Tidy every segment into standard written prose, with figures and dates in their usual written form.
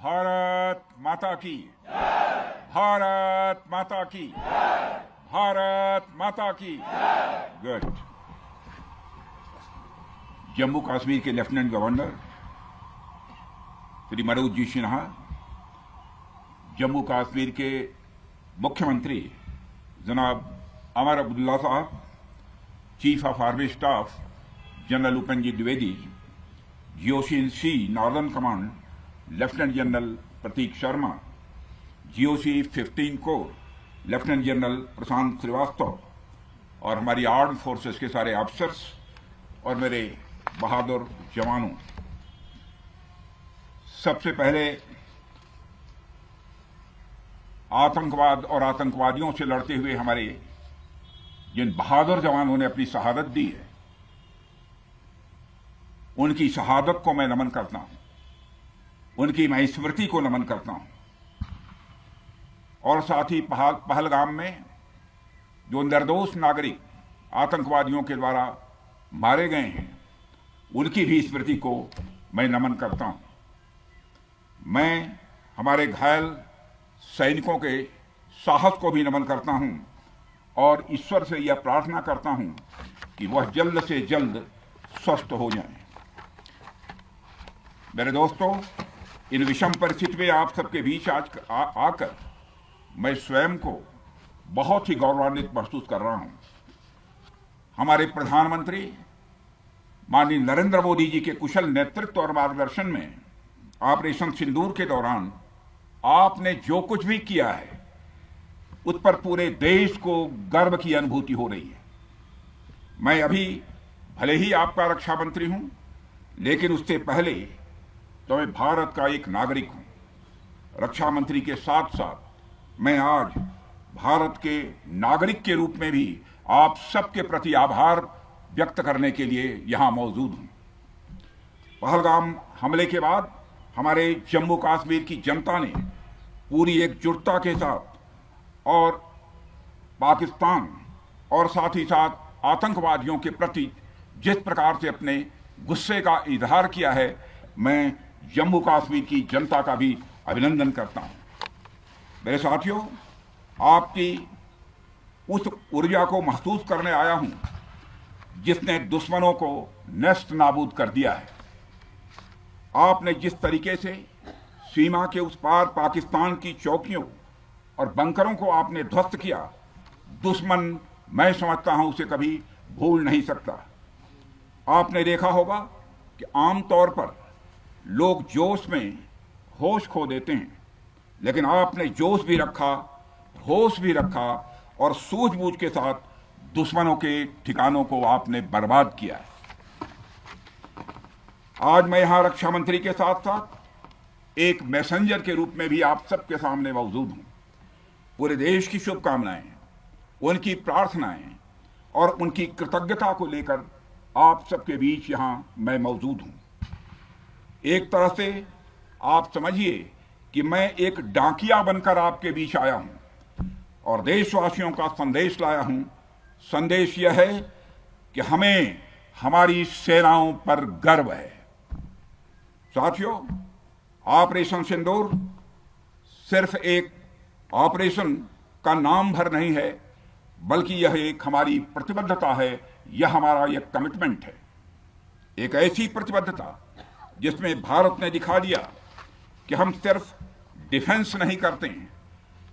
भारत माता की, भारत माता की, भारत माता की। गुड। जम्मू कश्मीर के लेफ्टिनेंट गवर्नर श्री मनोज जी सिन्हा, जम्मू कश्मीर के मुख्यमंत्री जनाब अमर अब्दुल्ला साहब, chief of army staff general Upendra Dwivedi, GOC-in-C northern command lieutenant general Prateek Sharma, GOC-15 corps lieutenant general Prashant Srivastava और हमारी आर्म्ड फोर्सेस के सारे ऑफिसर्स और मेरे बहादुर जवानों, सबसे पहले आतंकवाद और आतंकवादियों से लड़ते हुए हमारे जिन बहादुर जवानों ने अपनी शहादत दी है, उनकी शहादत को मैं नमन करता हूं, उनकी मैं स्मृति को नमन करता हूं। और साथ ही पहलगाम में जो निर्दोष नागरिक आतंकवादियों के द्वारा मारे गए हैं, उनकी भी स्मृति को मैं नमन करता हूं। मैं हमारे घायल सैनिकों के साहस को भी नमन करता हूं और ईश्वर से यह प्रार्थना करता हूं कि वह जल्द से जल्द स्वस्थ हो जाएं। मेरे दोस्तों, इन विषम परिस्थिति में आप सबके बीच आज आकर मैं स्वयं को बहुत ही गौरवान्वित महसूस कर रहा हूं। हमारे प्रधानमंत्री माननीय नरेंद्र मोदी जी के कुशल नेतृत्व और मार्गदर्शन में ऑपरेशन सिंदूर के दौरान आपने जो कुछ भी किया है, उस पर पूरे देश को गर्व की अनुभूति हो रही है। मैं अभी भले ही आपका रक्षा मंत्री हूं, लेकिन उससे पहले तो मैं भारत का एक नागरिक हूं। रक्षा मंत्री के साथ साथ मैं आज भारत के नागरिक के रूप में भी आप सबके प्रति आभार व्यक्त करने के लिए यहां मौजूद हूं। पहलगाम हमले के बाद हमारे जम्मू कश्मीर की जनता ने पूरी एकजुटता के साथ और पाकिस्तान और साथ ही साथ आतंकवादियों के प्रति जिस प्रकार से अपने गुस्से का इजहार किया है, मैं जम्मू कश्मीर की जनता का भी अभिनंदन करता हूं। मेरे साथियों, आपकी उस ऊर्जा को महसूस करने आया हूं जिसने दुश्मनों को नष्ट नाबूद कर दिया है। आपने जिस तरीके से सीमा के उस पार पाकिस्तान की चौकियों और बंकरों को आपने ध्वस्त किया, दुश्मन मैं समझता हूं उसे कभी भूल नहीं सकता। आपने देखा होगा कि आमतौर पर लोग जोश में होश खो देते हैं, लेकिन आपने जोश भी रखा, होश भी रखा और सूझबूझ के साथ दुश्मनों के ठिकानों को आपने बर्बाद किया है। आज मैं यहां रक्षा मंत्री के साथ साथ एक मैसेंजर के रूप में भी आप सबके सामने मौजूद हूं। पूरे देश की शुभकामनाएं, उनकी प्रार्थनाएं और उनकी कृतज्ञता को लेकर आप सबके बीच यहां मैं मौजूद हूं। एक तरह से आप समझिए कि मैं एक डाकिया बनकर आपके बीच आया हूं और देशवासियों का संदेश लाया हूं। संदेश यह है कि हमें हमारी सेनाओं पर गर्व है। साथियों, ऑपरेशन सिंदूर सिर्फ एक ऑपरेशन का नाम भर नहीं है, बल्कि यह एक हमारी प्रतिबद्धता है, यह हमारा एक कमिटमेंट है। एक ऐसी प्रतिबद्धता जिसमें भारत ने दिखा दिया कि हम सिर्फ डिफेंस नहीं करते हैं,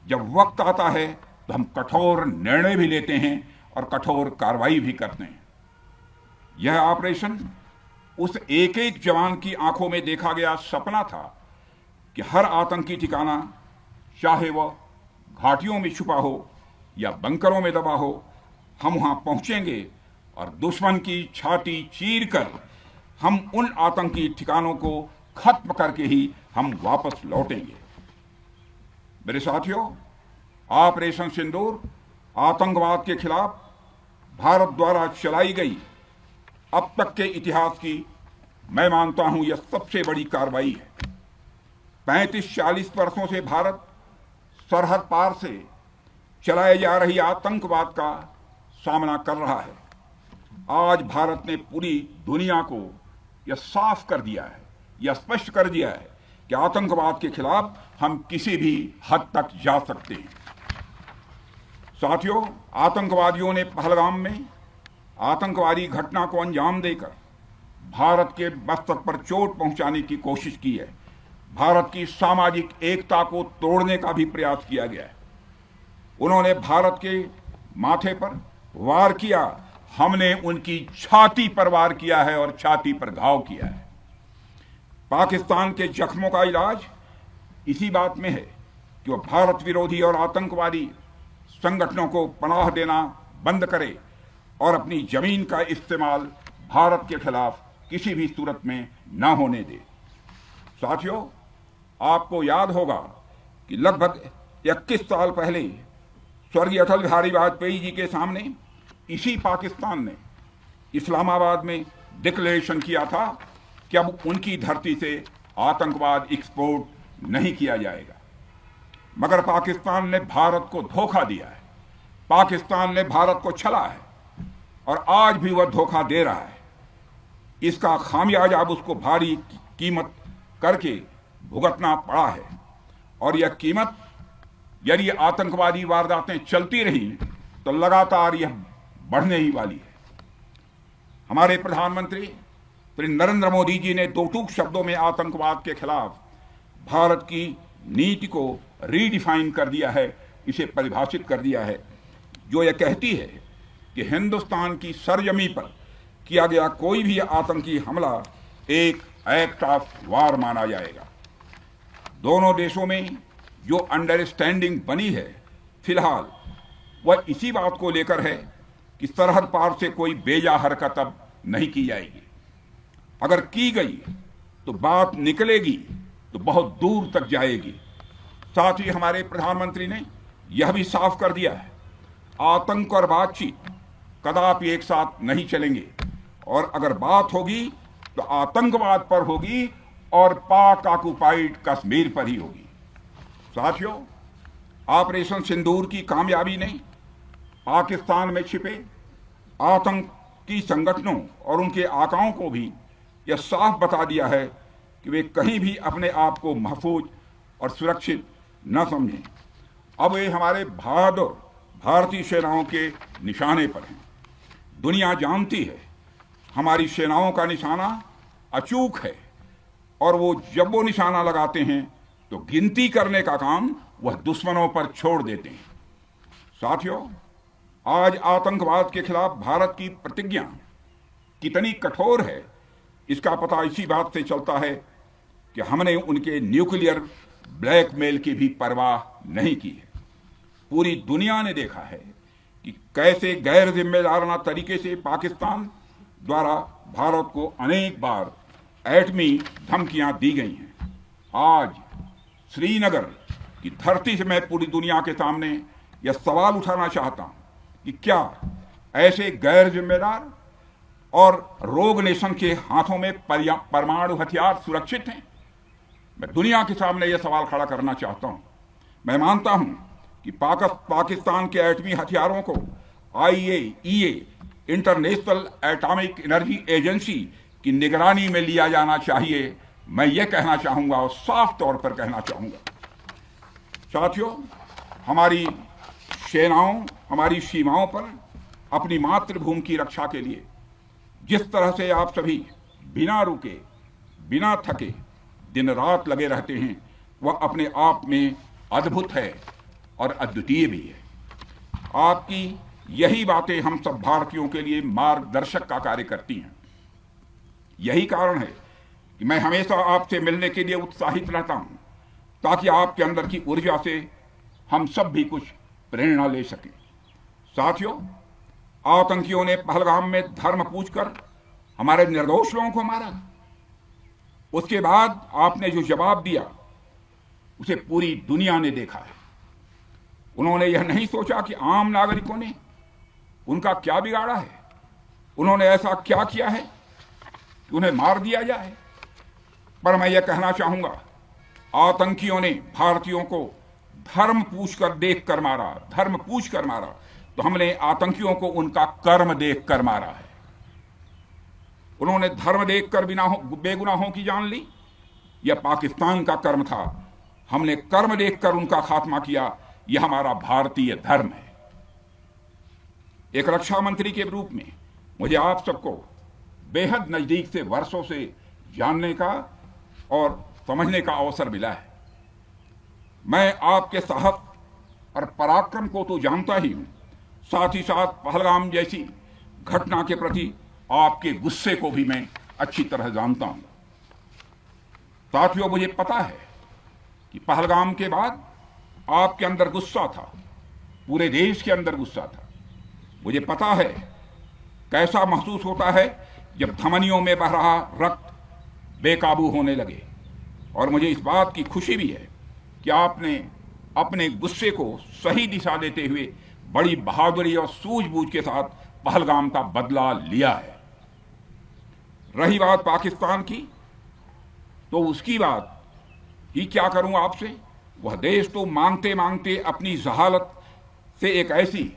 जब वक्त आता है तो हम कठोर निर्णय भी लेते हैं और कठोर कार्रवाई भी करते हैं। यह ऑपरेशन उस एक एक जवान की आंखों में देखा गया सपना था कि हर आतंकी ठिकाना, चाहे वह घाटियों में छुपा हो या बंकरों में दबा हो, हम वहां पहुंचेंगे और दुश्मन की छाती चीर कर हम उन आतंकी ठिकानों को खत्म करके ही हम वापस लौटेंगे। मेरे साथियों, ऑपरेशन सिंदूर आतंकवाद के खिलाफ भारत द्वारा चलाई गई अब तक के इतिहास की मैं मानता हूं यह सबसे बड़ी कार्रवाई है। 35-40 वर्षों से भारत सरहद पार से चलाए जा रही आतंकवाद का सामना कर रहा है। आज भारत ने पूरी दुनिया को यह साफ कर दिया है, यह स्पष्ट कर दिया है कि कि आतंकवाद के खिलाफ हम किसी भी हद तक जा सकते हैं। साथियों, आतंकवादियों ने पहलगाम में आतंकवादी घटना को अंजाम देकर भारत के मस्तक पर चोट पहुंचाने की कोशिश की है। भारत की सामाजिक एकता को तोड़ने का भी प्रयास किया गया है। उन्होंने भारत के माथे पर वार किया, हमने उनकी छाती पर वार किया है और छाती पर घाव किया है। पाकिस्तान के जख्मों का इलाज इसी बात में है कि वह भारत विरोधी और आतंकवादी संगठनों को पनाह देना बंद करे और अपनी जमीन का इस्तेमाल भारत के खिलाफ किसी भी सूरत में न होने दे। साथियों, आपको याद होगा कि लगभग 21 साल पहले स्वर्गीय अटल बिहारी वाजपेयी जी के सामने इसी पाकिस्तान ने इस्लामाबाद में डिक्लेरेशन किया था कि अब उनकी धरती से आतंकवाद एक्सपोर्ट नहीं किया जाएगा। मगर पाकिस्तान ने भारत को धोखा दिया है, पाकिस्तान ने भारत को छला है और आज भी वह धोखा दे रहा है। इसका खामियाजा अब उसको भारी कीमत करके भुगतना पड़ा है और यह कीमत, यदि आतंकवादी वारदातें चलती रही तो लगातार यह बढ़ने ही वाली है। हमारे प्रधानमंत्री श्री नरेंद्र मोदी जी ने दो टूक शब्दों में आतंकवाद के खिलाफ भारत की नीति को रीडिफाइन कर दिया है, इसे परिभाषित कर दिया है, जो यह कहती है कि हिंदुस्तान की सरजमी पर किया गया कोई भी आतंकी हमला एक एक्ट ऑफ वार माना जाएगा। दोनों देशों में जो अंडरस्टैंडिंग बनी है फिलहाल वह इसी बात को लेकर है कि सरहद पार से कोई बेजा हरकत अब नहीं की जाएगी। अगर की गई तो बात निकलेगी तो बहुत दूर तक जाएगी। साथ ही हमारे प्रधानमंत्री ने यह भी साफ कर दिया है, आतंक और बातचीत कदापि एक साथ नहीं चलेंगे और अगर बात होगी तो आतंकवाद पर होगी और पाक ऑक्युपाइड कश्मीर पर ही होगी। साथियों, ऑपरेशन सिंदूर की कामयाबी ने पाकिस्तान में छिपे आतंकी संगठनों और उनके आकाओं को भी यह साफ बता दिया है कि वे कहीं भी अपने आप को महफूज और सुरक्षित न समझें। अब वे हमारे बहादुर भारतीय सेनाओं के निशाने पर हैं। दुनिया जानती है हमारी सेनाओं का निशाना अचूक है और वो जब वो निशाना लगाते हैं तो गिनती करने का काम वह दुश्मनों पर छोड़ देते हैं। साथियों, आज आतंकवाद के खिलाफ भारत की प्रतिज्ञा कितनी कठोर है इसका पता इसी बात से चलता है कि हमने उनके न्यूक्लियर ब्लैकमेल की भी परवाह नहीं की है। पूरी दुनिया ने देखा है कि कैसे गैर जिम्मेदाराना तरीके से पाकिस्तान द्वारा भारत को अनेक बार एटमी धमकियां दी गई हैं। आज श्रीनगर की धरती से मैं पूरी दुनिया के सामने यह सवाल उठाना चाहता हूं कि क्या ऐसे गैर जिम्मेदार और रोग नेशन के हाथों में परमाणु हथियार सुरक्षित हैं? मैं दुनिया के सामने यह सवाल खड़ा करना चाहता हूं। मैं मानता हूं कि पाकिस्तान के एटमी हथियारों को IAEA international atomic energy agency की निगरानी में लिया जाना चाहिए। मैं ये कहना चाहूंगा और साफ तौर पर कहना चाहूंगा। साथियों, हमारी सेनाओं हमारी सीमाओं पर अपनी मातृभूमि की रक्षा के लिए जिस तरह से आप सभी बिना रुके बिना थके दिन रात लगे रहते हैं वह अपने आप में अद्भुत है और अद्वितीय भी है। आपकी यही बातें हम सब भारतीयों के लिए मार्गदर्शक का कार्य करती हैं। यही कारण है कि मैं हमेशा आपसे मिलने के लिए उत्साहित रहता हूं ताकि आपके अंदर की ऊर्जा से हम सब भी कुछ प्रेरणा ले सकें। साथियों, आतंकियों ने पहलगाम में धर्म पूछकर हमारे निर्दोष लोगों को मारा। उसके बाद आपने जो जवाब दिया उसे पूरी दुनिया ने देखा है। उन्होंने यह नहीं सोचा कि आम नागरिकों ने उनका क्या बिगाड़ा है, उन्होंने ऐसा क्या किया है कि उन्हें मार दिया जाए। पर मैं यह कहना चाहूंगा, आतंकियों ने भारतीयों को धर्म पूछकर देखकर मारा, धर्म पूछकर मारा, तो हमने आतंकियों को उनका कर्म देखकर मारा है। उन्होंने धर्म देखकर बेगुनाहों की जान ली, यह पाकिस्तान का कर्म था। हमने कर्म देखकर उनका खात्मा किया। यह हमारा भारतीय धर्म है। एक रक्षा मंत्री के रूप में मुझे आप सबको बेहद नजदीक से वर्षों से जानने का और समझने का अवसर मिला है। मैं आपके साहस और पराक्रम को तो जानता ही हूं, साथ ही साथ पहलगाम जैसी घटना के प्रति आपके गुस्से को भी मैं अच्छी तरह जानता हूं। साथियों, मुझे पता है कि पहलगाम के बाद आपके अंदर गुस्सा था, पूरे देश के अंदर गुस्सा था। मुझे पता है कैसा महसूस होता है जब धमनियों में बह रहा रक्त बेकाबू होने लगे। और मुझे इस बात की खुशी भी है कि आपने अपने गुस्से को सही दिशा देते हुए बड़ी बहादुरी और सूझबूझ के साथ पहलगाम का बदला लिया है। रही बात पाकिस्तान की, तो उसकी बात ही क्या करूं आपसे। वह देश तो मांगते मांगते अपनी जहालत से एक ऐसी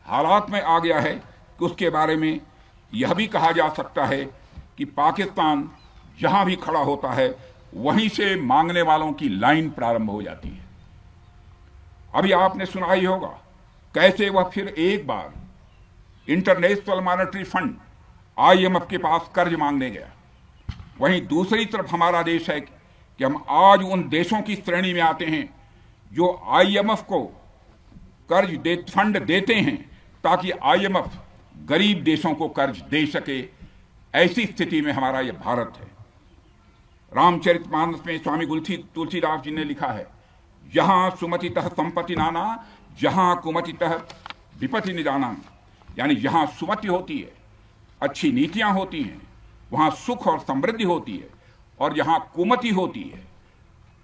हालात में आ गया है कि उसके बारे में यह भी कहा जा सकता है कि पाकिस्तान जहां भी खड़ा होता है वहीं से मांगने वालों की लाइन प्रारंभ हो जाती है। अभी आपने सुना ही होगा कैसे वह फिर एक बार इंटरनेशनल मॉनेटरी फंड IMF के पास कर्ज मांगने गया। वहीं दूसरी तरफ हमारा देश है कि हम आज उन देशों की श्रेणी में आते हैं जो IMF को फंड देते हैं ताकि IMF गरीब देशों को कर्ज दे सके। ऐसी स्थिति में हमारा यह भारत है। रामचरितमानस में स्वामी तुलसीदास जी ने लिखा है, जहां सुमतितः संपत्ति नाना, जहां कुमतितः विपत्ति निदाना। यानी जहां सुमति होती है, अच्छी नीतियां होती हैं, वहां सुख और समृद्धि होती है, और जहां कुमति होती है,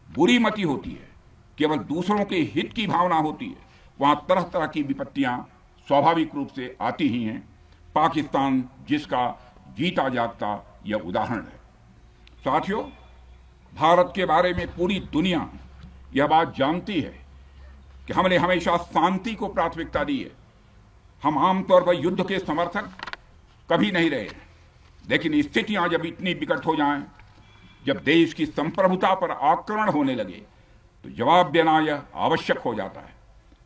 बुरी मति होती है, केवल दूसरों के हित की भावना होती है, वहां तरह तरह की विपत्तियां स्वाभाविक रूप से आती ही हैं। पाकिस्तान जिसका जीता जागता यह उदाहरण है। साथियों, भारत के बारे में पूरी दुनिया यह बात जानती है कि हमने हमेशा शांति को प्राथमिकता दी है। हम आमतौर पर युद्ध के समर्थक कभी नहीं रहे, लेकिन स्थितियां जब इतनी विकट हो जाएं, जब देश की संप्रभुता पर आक्रमण होने लगे, तो जवाब देना यह आवश्यक हो जाता है।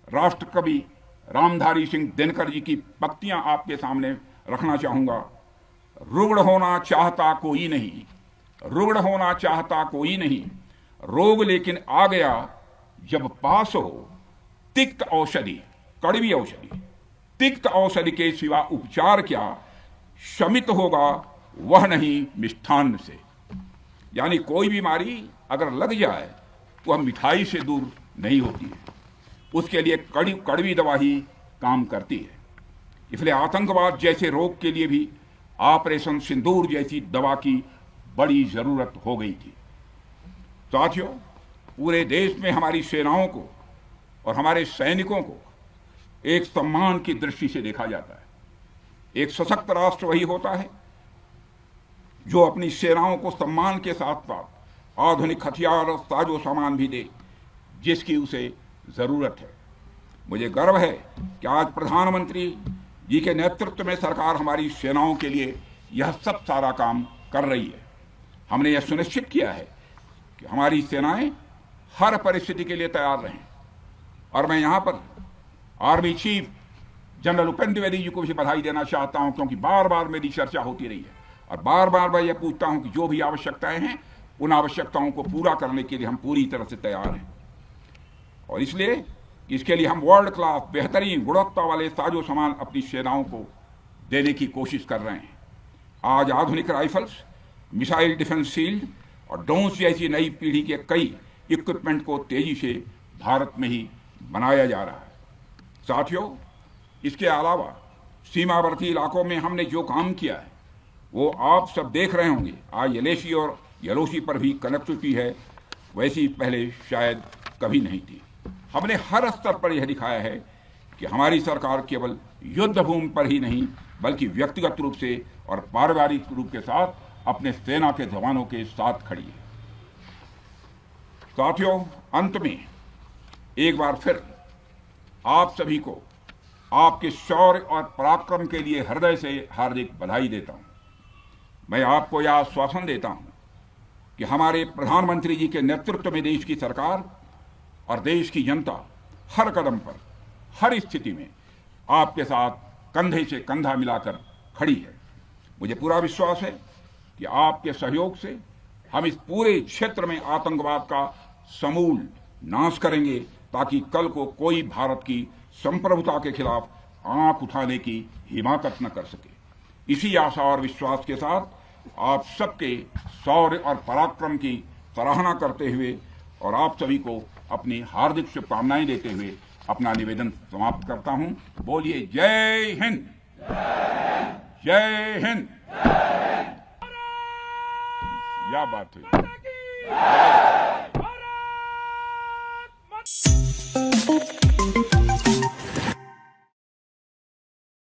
राष्ट्र कवि रामधारी सिंह दिनकर जी की पंक्तियां आपके सामने रखना चाहूंगा। रुग्ण होना चाहता कोई नहीं, रुग्ण होना चाहता कोई नहीं, रोग लेकिन आ गया जब पास हो तिक्त औषधि, कड़वी औषधि। तिक्त औषधि के सिवा उपचार क्या, शमित होगा वह नहीं मिष्ठान्न से। यानी कोई बीमारी अगर लग जाए तो वह मिठाई से दूर नहीं होती है, उसके लिए कड़वी दवा ही काम करती है। इसलिए आतंकवाद जैसे रोग के लिए भी ऑपरेशन सिंदूर जैसी दवा की बड़ी जरूरत हो गई थी। साथियों, पूरे देश में हमारी सेनाओं को और हमारे सैनिकों को एक सम्मान की दृष्टि से देखा जाता है। एक सशक्त राष्ट्र वही होता है जो अपनी सेनाओं को सम्मान के साथ साथ आधुनिक हथियार और साजो सामान भी दे जिसकी उसे जरूरत है। मुझे गर्व है कि आज प्रधानमंत्री जी के नेतृत्व में सरकार हमारी सेनाओं के लिए यह सब सारा काम कर रही है। हमने यह सुनिश्चित किया है कि हमारी सेनाएं हर परिस्थिति के लिए तैयार रहें। और मैं यहां पर army chief general Upendra Dwivedi ji को भी बधाई देना चाहता हूं, क्योंकि बार बार मेरी चर्चा होती रही है और बार बार मैं यह पूछता हूं कि जो भी आवश्यकताएं हैं उन आवश्यकताओं को पूरा करने के लिए हम पूरी तरह से तैयार हैं। और इसलिए इसके लिए हम वर्ल्ड क्लास बेहतरीन गुणवत्ता वाले साजो सामान अपनी सेनाओं को देने की कोशिश कर रहे हैं। आज आधुनिक राइफल्स, मिसाइल डिफेंस शील्ड और ड्रोन्स जैसी नई पीढ़ी के कई इक्विपमेंट को तेजी से भारत में ही बनाया जा रहा है। साथियों, इसके अलावा सीमावर्ती इलाकों में हमने जो काम किया है वो आप सब देख रहे होंगे। आज LAC और LOC पर भी कनेक्टिविटी है, वैसी पहले शायद कभी नहीं थी। हमने हर स्तर पर यह दिखाया है कि हमारी सरकार केवल युद्ध भूमि पर ही नहीं बल्कि व्यक्तिगत रूप से और पारिवारिक रूप के साथ अपने सेना के जवानों के साथ खड़ी है। साथियों, अंत में एक बार फिर आप सभी को आपके शौर्य और पराक्रम के लिए हृदय से हार्दिक बधाई देता हूं। मैं आपको यह आश्वासन देता हूं कि हमारे प्रधानमंत्री जी के नेतृत्व में देश की सरकार और देश की जनता हर कदम पर, हर स्थिति में आपके साथ कंधे से कंधा मिलाकर खड़ी है। मुझे पूरा विश्वास है कि आपके सहयोग से हम इस पूरे क्षेत्र में आतंकवाद का समूल नाश करेंगे, ताकि कल को कोई भारत की संप्रभुता के खिलाफ आंख उठाने की हिमाकत न कर सके। इसी आशा और विश्वास के साथ आप सबके शौर्य और पराक्रम की सराहना करते हुए और आप सभी को अपनी हार्दिक शुभकामनाएं देते हुए अपना निवेदन समाप्त करता हूं। बोलिए जय हिंद, जय हिंद। क्या बात है।